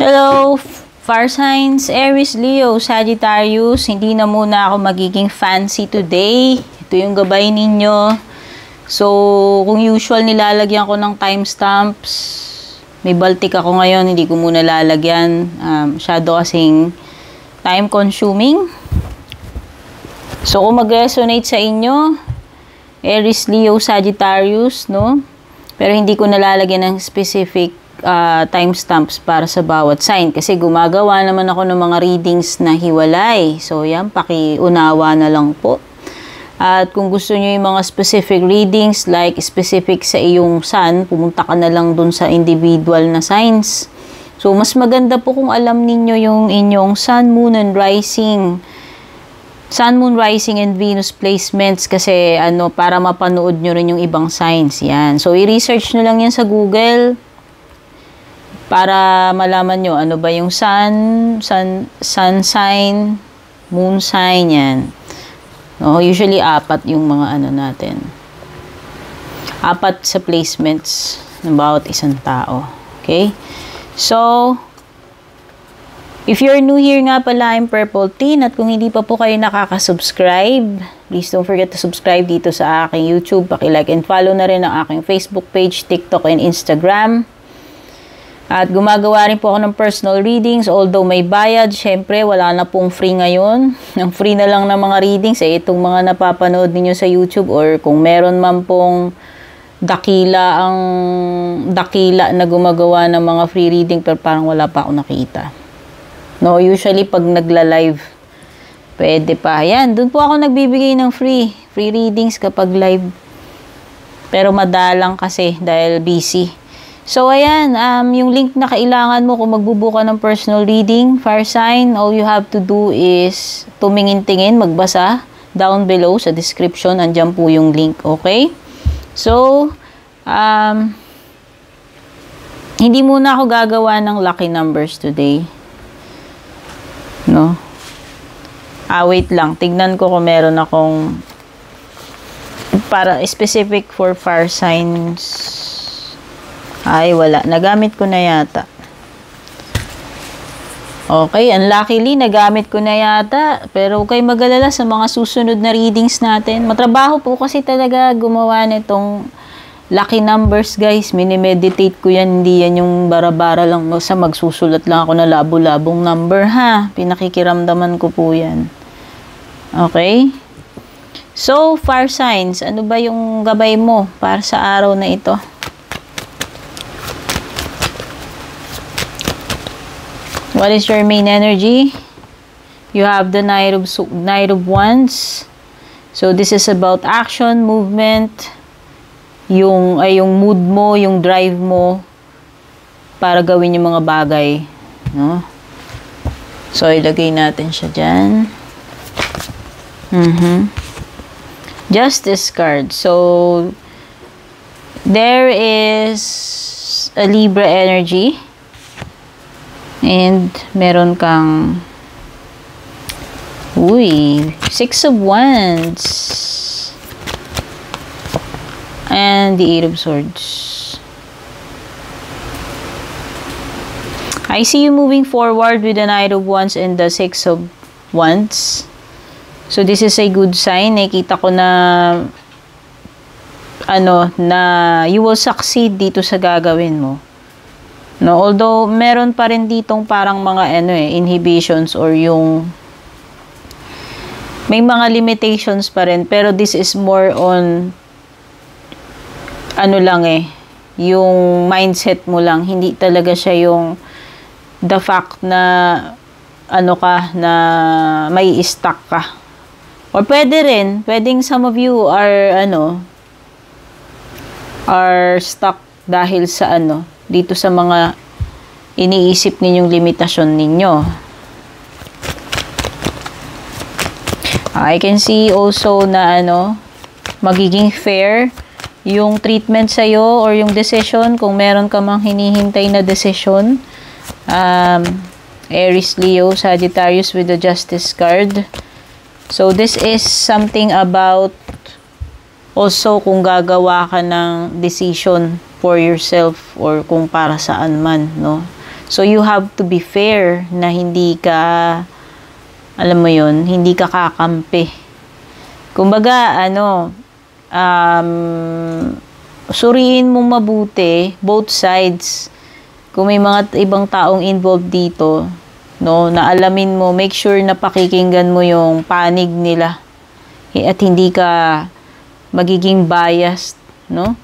Hello, Fire Signs, Aries, Leo, Sagittarius. Hindi na muna ako magiging fancy today. Ito yung gabay ninyo. So, kung usual nilalagyan ko ng timestamps, may baltic ako ngayon, hindi ko muna lalagyan. Masyado kasing time consuming. So, kung mag-resonate sa inyo, Aries, Leo, Sagittarius, no? Pero hindi ko nalalagyan ng specific timestamps para sa bawat sign kasi gumagawa naman ako ng mga readings na hiwalay. So, yan, pakiunawa na lang po. At kung gusto nyo yung mga specific readings like specific sa iyong sun, pumunta ka na lang dun sa individual na signs. So, mas maganda po kung alam ninyo yung inyong sun, moon, and rising. Sun, moon, rising, and Venus placements kasi para mapanood nyo rin yung ibang signs. Yan. So, i-research nyo lang yan sa Google para malaman nyo ano ba yung sun sign, moon sign, yan. No, usually, 4 yung mga natin. 4 sa placements ng bawat isang tao. Okay? So, if you're new here nga pala, I'm Purple Teen. At kung hindi pa po kayo nakaka-subscribe, please don't forget to subscribe dito sa aking YouTube. Paki-like and follow na rin ang aking Facebook page, TikTok, and Instagram. At gumagawa rin po ako ng personal readings. Although may bayad, syempre wala na pong free ngayon. Ang free na lang ng mga readings ay itong mga napapanood ninyo sa YouTube, or kung meron man pong dakila na gumagawa ng mga free reading pero parang wala pa ako nakita. No, usually pag nagla-live, pwede pa. Yan, doon po ako nagbibigay ng free readings kapag live. Pero madalang kasi dahil busy. So, ayan, yung link na kailangan mo kung magbubuka ng personal reading, fire sign, all you have to do is tumingin-tingin, magbasa down below sa description. Andyan po yung link, okay? So, hindi muna ako gagawa ng lucky numbers today. No? Wait lang. Tignan ko kung meron akong para specific for fire signs. Ay, wala. Nagamit ko na yata. Okay, unluckily, nagamit ko na yata. Pero huwag kayo mag-alala sa mga susunod na readings natin. Matrabaho po kasi talaga gumawa nitong lucky numbers, guys. Minimeditate ko yan. Hindi yan yung bara-bara lang. Sa magsusulat lang ako na labo-labong number, ha? Pinakikiramdaman ko po yan. Okay? So, fire signs. Ano ba yung gabay mo para sa araw na ito? What is your main energy? You have the Knight of Wands. So, this is about action, movement, yung mood mo, yung drive mo para gawin yung mga bagay, no? So, ilagay natin siya dyan. Justice card. So, there is a Libra energy and meron kang 6 of Wands and the 8 of Swords. I see you moving forward with the Knight of Wands and the 6 of Wands. So, this is a good sign. Nakita ko na na you will succeed dito sa gagawin mo. No, although meron pa rin ditong parang mga inhibitions or yung may mga limitations pa rin, pero this is more on yung mindset mo lang, hindi talaga siya yung the fact na na may stuck ka. Or pwedeng some of you are stuck dahil sa dito sa mga iniisip ninyong limitasyon ninyo. I can see also na magiging fair yung treatment sa'yo or yung decision kung meron ka mang hinihintay na decision. Aries, Leo, Sagittarius with the Justice card. So, this is something about also kung gagawa ka ng decision for yourself or kung para saan man, no? So, you have to be fair na hindi ka, alam mo yun, hindi ka kakampi. Kumbaga, suriin mo mabuti, both sides. Kung may mga ibang taong involved dito, no, na alamin mo, make sure na pakikinggan mo yung panig nila. At hindi ka magiging biased, no?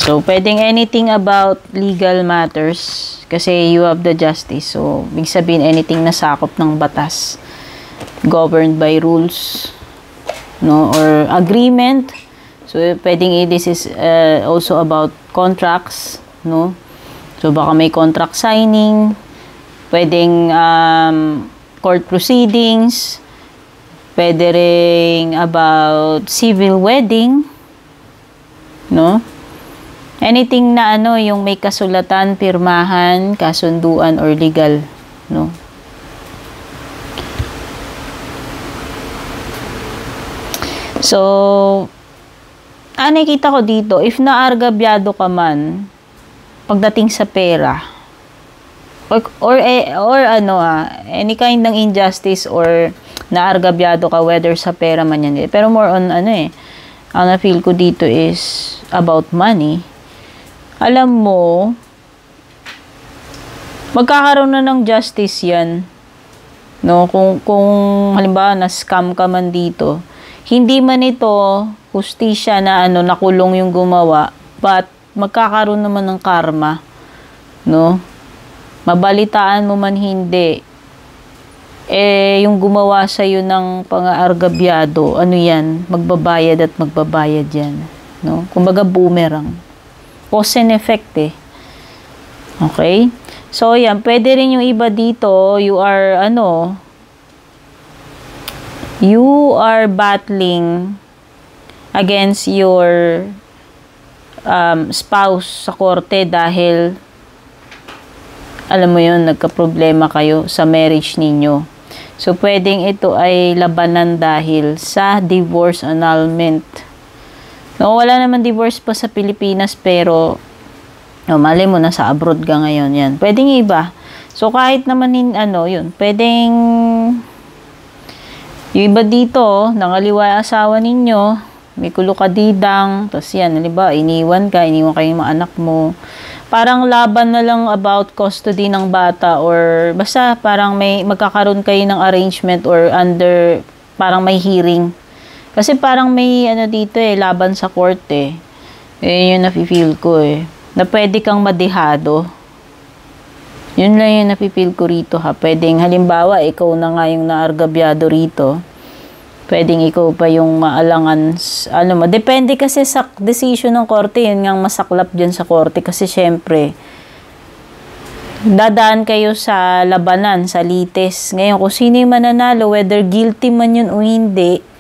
So, pwedeng anything about legal matters kasi you have the justice. So, ibig sabihin anything na sakop ng batas, governed by rules, no, or agreement. So, pwedeng this is also about contracts, no. So, baka may contract signing, pwedeng court proceedings, pwede ring about civil wedding, no. Anything na yung may kasulatan, pirmahan, kasunduan, or legal, no? So, nakikita ko dito, if naargabyado ka man, pagdating sa pera, or any kind ng injustice, or naargabyado ka, whether sa pera man yan. Pero more on, ang na-feel ko dito is about money. Alam mo, magkakaroon na ng justice yan. No? Kung halimbawa, na-scam ka man dito, hindi man ito hustisya na nakulong yung gumawa, but magkakaroon naman ng karma. No? Mabalitaan mo man hindi, yung gumawa sa'yo ng pang-aargabyado, yan, magbabayad at magbabayad yan. No? Kumbaga boomerang. Cause and effect Okay? So, yan. Pwede rin yung iba dito, you are battling against your spouse sa korte dahil, alam mo yun, nagka-problema kayo sa marriage ninyo. So, pwedeng ito ay labanan dahil sa divorce annulment. No, wala naman divorce pa sa Pilipinas, pero mali mo na sa abroad ka ngayon yan. Pwedeng iba. So, kahit naman yun, pwedeng yung iba dito, nangaliwa asawa ninyo, may kulukadidang, tapos yan, halimbawa, iniwan kayo yung mga anak mo. Parang laban na lang about custody ng bata, or basta parang magkakaroon kayo ng arrangement or parang may hearing. Kasi parang may dito laban sa court yun yung nafe-feel ko na pwede kang madehado. Yun lang yung nafe-feel ko rito Pwedeng halimbawa, ikaw na nga yung naargabyado rito. Pwedeng ikaw pa yung maalangan, depende kasi sa decision ng korte, yun nga masaklap dyan sa korte. Kasi syempre, dadaan kayo sa labanan, sa lites. Ngayon, kung sino yung mananalo, whether guilty man yun o hindi,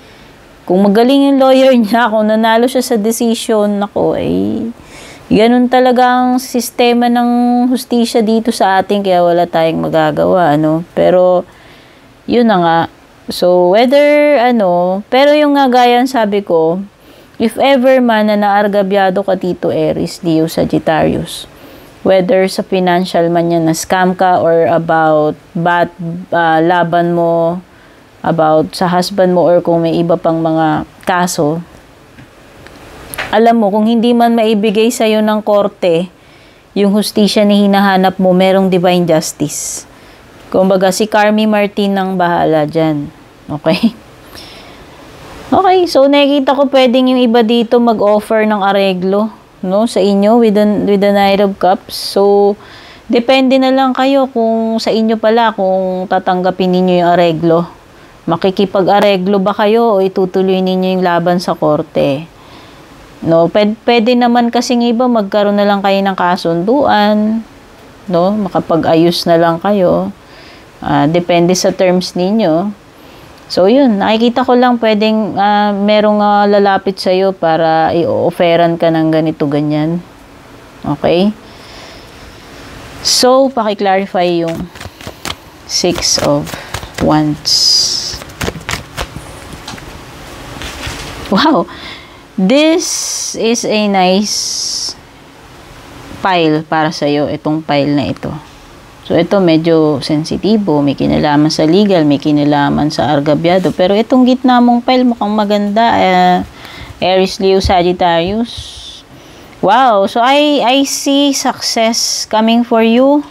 kung magaling yung lawyer niya, kung nanalo siya sa decision, ganun talaga ang sistema ng hustisya dito sa atin, kaya wala tayong magagawa, Pero, yun na nga. So, whether, pero yung nga gaya sabi ko, if ever man na naargabyado ka dito, Aries, Leo, Sagittarius, whether sa financial man yan, na scam ka, or about laban mo, about sa husband mo, or kung may iba pang mga kaso, alam mo, kung hindi man maibigay sa'yo ng korte, yung hustisya na hinahanap mo, merong divine justice. Kumbaga, si Carmi Martin ang bahala dyan. Okay? Okay, so nakikita ko pwedeng yung iba dito mag-offer ng areglo, no, sa inyo with the Knight of Cups. So, depende na lang kayo kung sa inyo pala, kung tatanggapin ninyo yung areglo. Makikipag-areglo ba kayo o itutuloy ninyo yung laban sa korte? No, pwede naman kasing iba magkaroon na lang kayo ng kasunduan, no? Makapag-ayos na lang kayo. Depende sa terms ninyo. So, yun. Nakikita ko lang pwedeng merong lalapit sa'yo para i-offeran ka ng ganito, ganyan. Okay? So, paki-clarify yung 6 of Wands. Wow! This is a nice pile para sa'yo. Itong pile na ito. So, ito medyo sensitibo. May kinalaman sa legal, may kinalaman sa argabyado. Pero itong gitna mong pile mukhang maganda. Aries, Leo, Sagittarius. Wow! So, I see success coming for you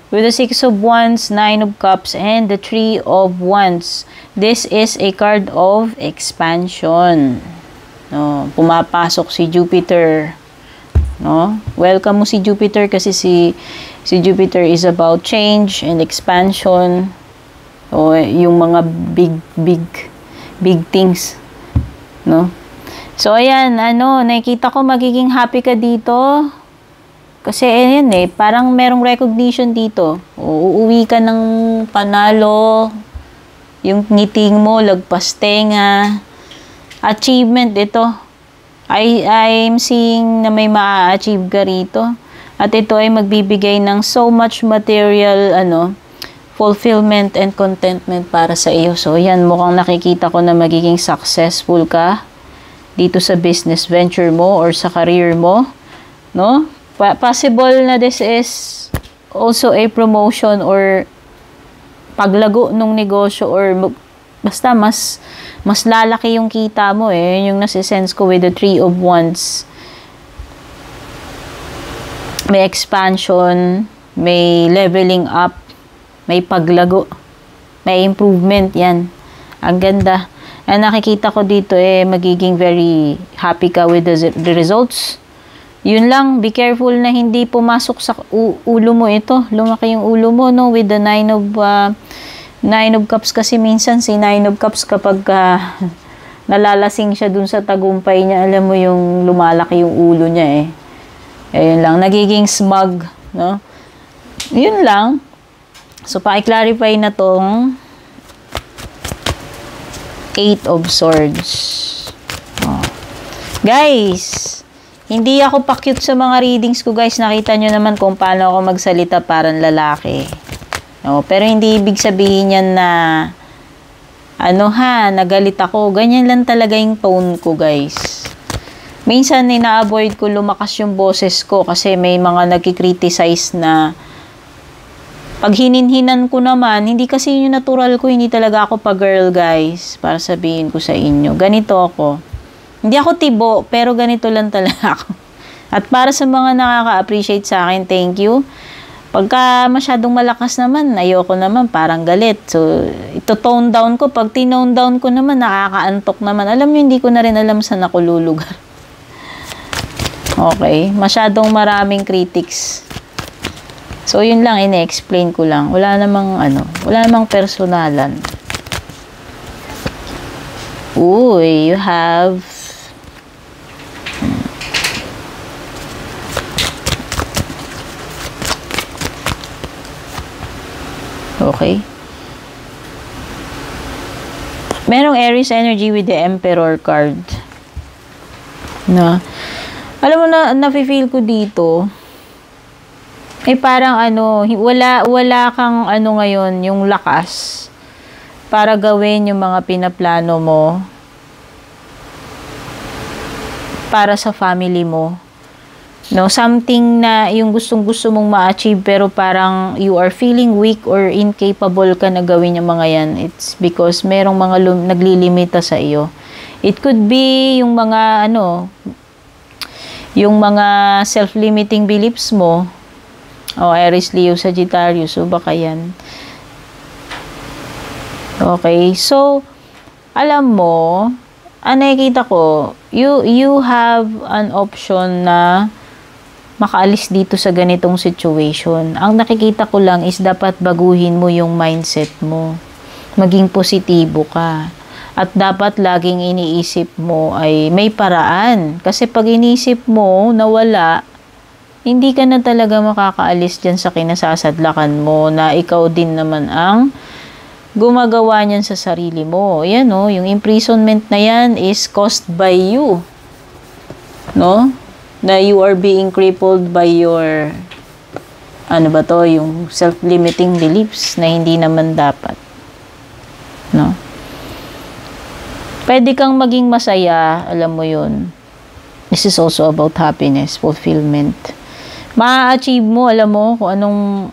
with the 6 of Wands, 9 of Cups, and the 3 of Wands. This is a card of expansion. No, pumapasok si Jupiter. No? Welcome mo si Jupiter kasi si Jupiter is about change and expansion. O yung mga big things. No? So ayan, nakikita ko magiging happy ka dito. Kasi ayan parang merong recognition dito. Uuwi ka ng panalo. Yung ngiting mo, lagpas tenga. Achievement ito. I'm seeing na may ma-achieve ka rito. At ito ay magbibigay ng so much material, fulfillment and contentment para sa iyo. So, yan, mukhang nakikita ko na magiging successful ka dito sa business venture mo or sa career mo. No? Possible na this is also a promotion or paglago ng negosyo or basta mas lalaki yung kita mo yung nasisense ko with the 3 of Wands. May expansion, may leveling up, may paglago, may improvement yan. Ang ganda. Ang nakikita ko dito magiging very happy ka with the results. Yun lang, be careful na hindi pumasok sa ulo mo ito. Lumaki yung ulo mo, no? With the 9 of Cups kasi minsan si 9 of Cups kapag nalalasing siya dun sa tagumpay niya, alam mo yung lumalaki yung ulo niya Ayun lang, nagiging smug, no? Yun lang. So, pa-clarify na tong 8 of Swords. Guys, hindi ako pa-cute sa mga readings ko, guys. Nakita nyo naman kung paano ako magsalita parang lalaki. No, pero hindi ibig sabihin yan na nagalit ako. Ganyan lang talaga yung tone ko, guys. Minsan ina-avoid ko lumakas yung boses ko kasi may mga nagki-criticize na pag hininhinan ko naman, hindi kasi yung natural ko, hindi talaga ako pa-girl, guys. Para sabihin ko sa inyo. Ganito ako. Hindi ako tibo, pero ganito lang talaga ako. At para sa mga nakaka-appreciate sa akin, thank you. Pagka masyadong malakas naman, ayoko naman, parang galit. So, ito tone down ko. Pag tinone down ko naman, nakakaantok naman. Alam nyo, hindi ko na rin alam saan ako lulugar. Okay. Masyadong maraming critics. So, yun lang, ine-explain ko lang. Wala namang personalan. Uy, you have okay. Merong Aries energy with the Emperor card. Alam mo na, nafe-feel ko dito, parang wala kang ngayon, yung lakas para gawin yung mga pinaplano mo para sa family mo. No, something na yung gustong-gusto mong ma-achieve pero parang you are feeling weak or incapable ka na gawin yung mga yan. It's because merong mga naglilimita sa iyo. It could be yung mga yung mga self-limiting beliefs mo. Aries, Leo, Sagittarius. So, baka yan. Okay. So, alam mo, nakikita ko, you have an option na makaalis dito sa ganitong situation. Ang nakikita ko lang is dapat baguhin mo yung mindset mo. Maging positibo ka. At dapat laging iniisip mo ay may paraan. Kasi pag iniisip mo na wala, hindi ka na talaga makakaalis dyan sa kinasasadlakan mo na ikaw din naman ang gumagawa niyan sa sarili mo. Yan yung imprisonment na yan is caused by you. No? Na you are being crippled by your yung self-limiting beliefs na hindi naman dapat. No? Pwede kang maging masaya, alam mo yun. This is also about happiness, fulfillment. Ma-achieve mo, alam mo, kung anong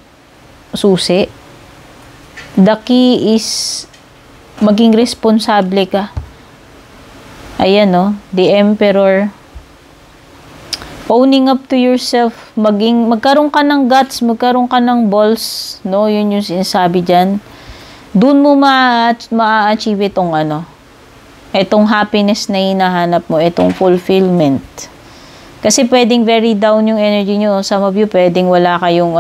susi. The key is maging responsable ka. Ayan, no? The Emperor. Owning up to yourself. Magkaroon ka ng guts, magkaroon ka ng balls, no? Yun yung sinasabi dyan. Doon mo ma-achieve itong itong happiness na hinahanap mo, itong fulfillment. Kasi pwedeng very down yung energy nyo. Some of you, pwedeng wala kayong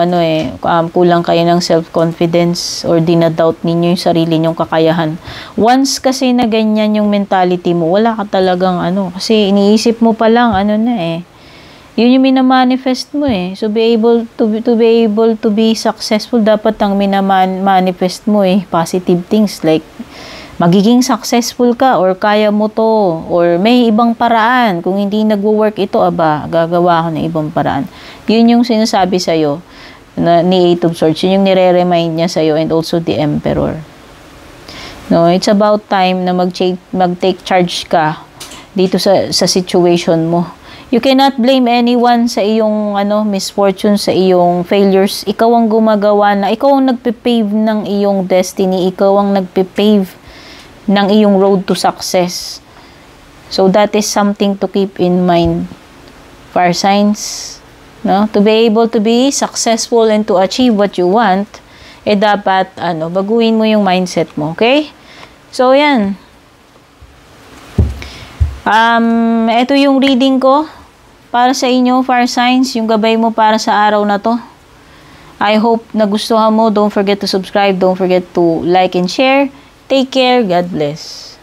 kulang kayo ng self-confidence or dinadoubt ninyo yung sarili nyong kakayahan. Once kasi na ganyan yung mentality mo, wala ka talagang kasi iniisip mo pa lang, yun yung minamanifest mo So be able to be successful, dapat ang minamanifest mo positive things like magiging successful ka or kaya mo to or may ibang paraan. Kung hindi nagwo-work ito, gagawa ako ng ibang paraan. Yun yung sinasabi sa'yo ni Eight of Swords. Yun yung nire-remind niya sa'yo and also the Emperor. No, it's about time na mag-take charge ka dito sa situation mo. You cannot blame anyone sa iyong misfortune, sa iyong failures. Ikaw ang gumagawa ikaw ang nagpe-pave ng iyong destiny. Ikaw ang nagpe-pave ng iyong road to success. So that is something to keep in mind. Fire signs, no? To be able to be successful and to achieve what you want, dapat baguhin mo yung mindset mo, okay? So yan. Ito yung reading ko para sa inyo, fire signs, yung gabay mo para sa araw na to. I hope nagustuhan mo. Don't forget to subscribe. Don't forget to like and share. Take care. God bless.